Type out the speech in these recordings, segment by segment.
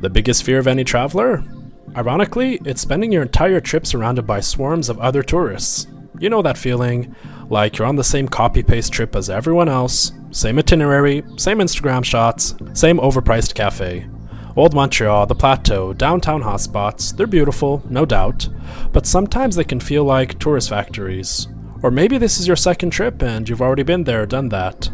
The biggest fear of any traveler? Ironically, it's spending your entire trip surrounded by swarms of other tourists. You know that feeling, like you're on the same copy-paste trip as everyone else, same itinerary, same Instagram shots, same overpriced cafe. Old Montreal, the Plateau, downtown hotspots, they're beautiful, no doubt, but sometimes they can feel like tourist factories. Or maybe this is your second trip and you've already been there, done that.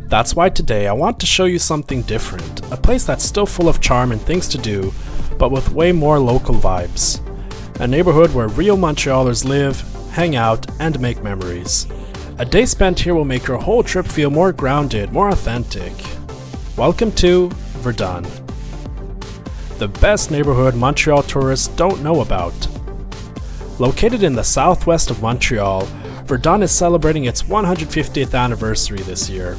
That's why today I want to show you something different, a place that's still full of charm and things to do, but with way more local vibes. A neighborhood where real Montrealers live, hang out, and make memories. A day spent here will make your whole trip feel more grounded, more authentic. Welcome to Verdun. The best neighborhood Montreal tourists don't know about. Located in the southwest of Montreal, Verdun is celebrating its 150th anniversary this year.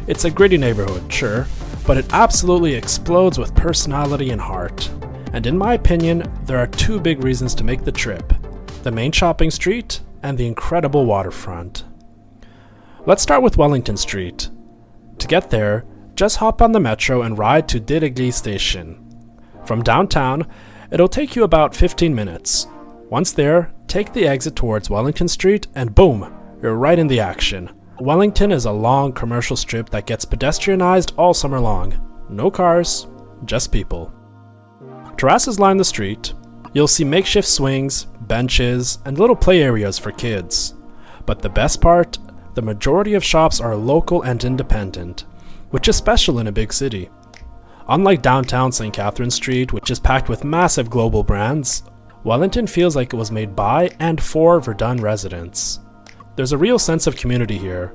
It's a gritty neighborhood, sure, but it absolutely explodes with personality and heart. And in my opinion, there are two big reasons to make the trip: the main shopping street and the incredible waterfront. Let's start with Wellington Street. To get there, just hop on the metro and ride to Did-Église station. From downtown, it'll take you about 15 minutes. Once there, take the exit towards Wellington Street and boom, you're right in the action. Wellington is a long commercial strip that gets pedestrianized all summer long. No cars, just people. Terraces line the street. You'll see makeshift swings, benches, and little play areas for kids. But the best part, the majority of shops are local and independent, which is special in a big city. Unlike downtown St. Catherine Street, which is packed with massive global brands, Wellington feels like it was made by and for Verdun residents. There's a real sense of community here.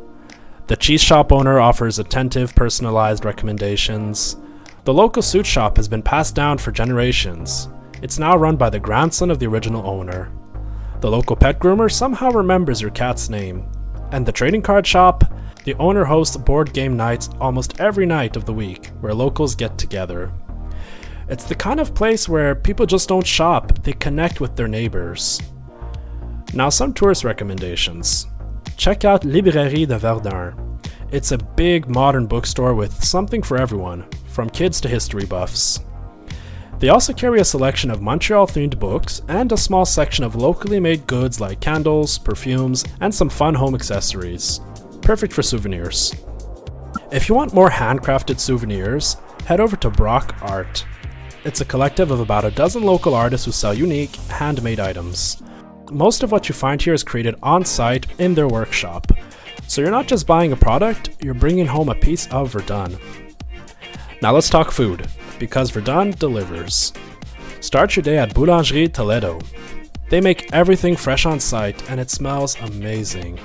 The cheese shop owner offers attentive, personalized recommendations. The local suit shop has been passed down for generations. It's now run by the grandson of the original owner. The local pet groomer somehow remembers your cat's name. And the trading card shop, the owner hosts board game nights almost every night of the week, where locals get together. It's the kind of place where people just don't shop, they connect with their neighbors. Now some tourist recommendations. Check out Librairie de Verdun. It's a big modern bookstore with something for everyone, from kids to history buffs. They also carry a selection of Montreal-themed books and a small section of locally made goods like candles, perfumes, and some fun home accessories. Perfect for souvenirs. If you want more handcrafted souvenirs, head over to Brock Art. It's a collective of about a dozen local artists who sell unique, handmade items. Most of what you find here is created on-site in their workshop. So you're not just buying a product, you're bringing home a piece of Verdun. Now let's talk food, because Verdun delivers. Start your day at Boulangerie Toledo. They make everything fresh on site and it smells amazing.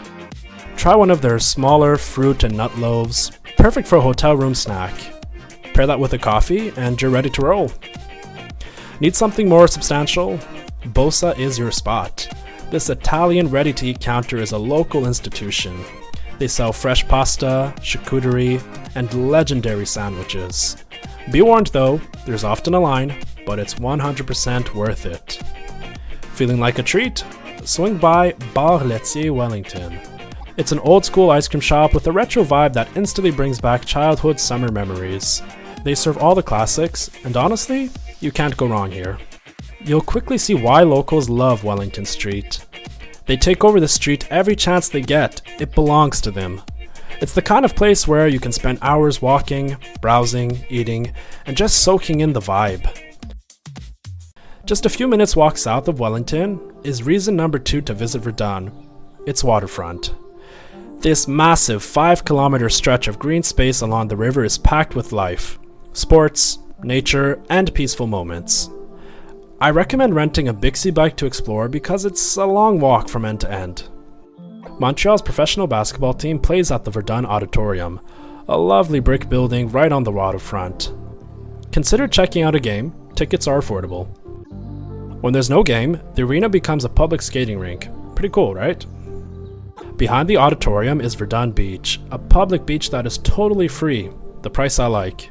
Try one of their smaller fruit and nut loaves, perfect for a hotel room snack. Pair that with a coffee and you're ready to roll. Need something more substantial? Bossa is your spot. This Italian ready-to-eat counter is a local institution. They sell fresh pasta, charcuterie, and legendary sandwiches. Be warned though, there's often a line, but it's 100% worth it. Feeling like a treat? Swing by Bar Laitier Wellington. It's an old-school ice cream shop with a retro vibe that instantly brings back childhood summer memories. They serve all the classics, and honestly, you can't go wrong here. You'll quickly see why locals love Wellington Street. They take over the street every chance they get. It belongs to them. It's the kind of place where you can spend hours walking, browsing, eating, and just soaking in the vibe. Just a few minutes walk south of Wellington is reason number 2 to visit Verdun. It's waterfront. This massive 5-kilometer stretch of green space along the river is packed with life, sports, nature, and peaceful moments. I recommend renting a Bixi bike to explore because it's a long walk from end to end. Montreal's professional basketball team plays at the Verdun Auditorium, a lovely brick building right on the waterfront. Consider checking out a game, tickets are affordable. When there's no game, the arena becomes a public skating rink. Pretty cool, right? Behind the auditorium is Verdun Beach, a public beach that is totally free, the price I like.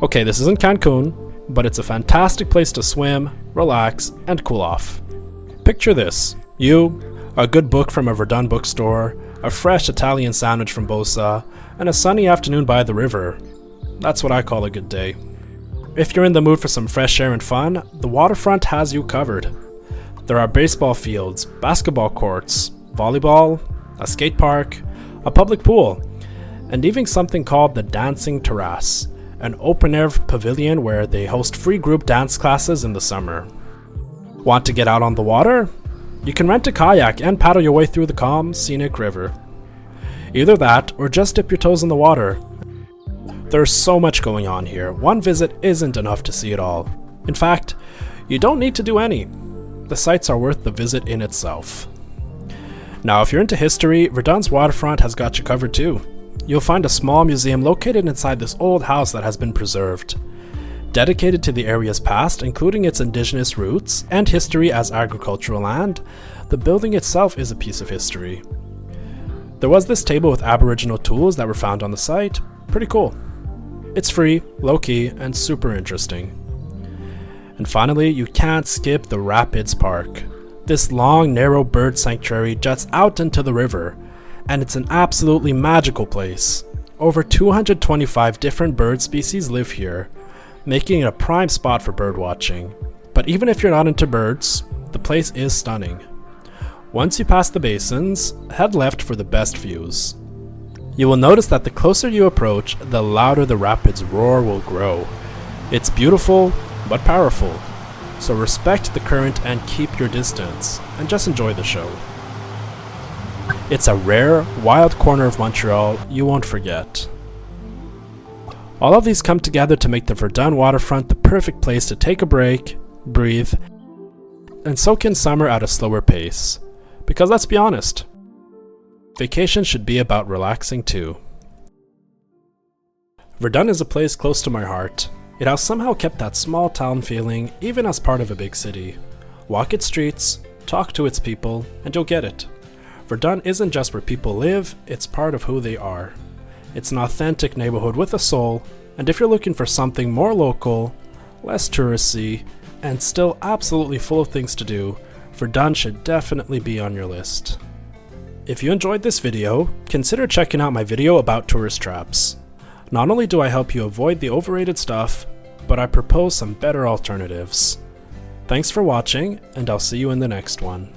Okay, this isn't Cancun, but it's a fantastic place to swim, relax, and cool off. Picture this: you, a good book from a Verdun bookstore, a fresh Italian sandwich from Bossa, and a sunny afternoon by the river. That's what I call a good day. If you're in the mood for some fresh air and fun, the waterfront has you covered. There are baseball fields, basketball courts, volleyball, a skate park, a public pool, and even something called the Dancing Terrace, an open-air pavilion where they host free group dance classes in the summer. Want to get out on the water? You can rent a kayak and paddle your way through the calm, scenic river. Either that, or just dip your toes in the water. There's so much going on here, one visit isn't enough to see it all. In fact, you don't need to do any. The sights are worth the visit in itself. Now, if you're into history, Verdun's waterfront has got you covered too. You'll find a small museum located inside this old house that has been preserved. Dedicated to the area's past, including its indigenous roots and history as agricultural land, the building itself is a piece of history. There was this table with Aboriginal tools that were found on the site. Pretty cool. It's free, low-key, and super interesting. And finally, you can't skip the Rapids Park. This long, narrow bird sanctuary juts out into the river, and it's an absolutely magical place. Over 225 different bird species live here, making it a prime spot for bird watching. But even if you're not into birds, the place is stunning. Once you pass the basins, head left for the best views. You will notice that the closer you approach, the louder the rapids roar will grow. It's beautiful, but powerful. So respect the current and keep your distance, and just enjoy the show. It's a rare, wild corner of Montreal you won't forget. All of these come together to make the Verdun waterfront the perfect place to take a break, breathe, and soak in summer at a slower pace. Because let's be honest, vacation should be about relaxing too. Verdun is a place close to my heart. It has somehow kept that small town feeling even as part of a big city. Walk its streets, talk to its people, and you'll get it. Verdun isn't just where people live, it's part of who they are. It's an authentic neighborhood with a soul, and if you're looking for something more local, less touristy, and still absolutely full of things to do, Verdun should definitely be on your list. If you enjoyed this video, consider checking out my video about tourist traps. Not only do I help you avoid the overrated stuff, but I propose some better alternatives. Thanks for watching, and I'll see you in the next one.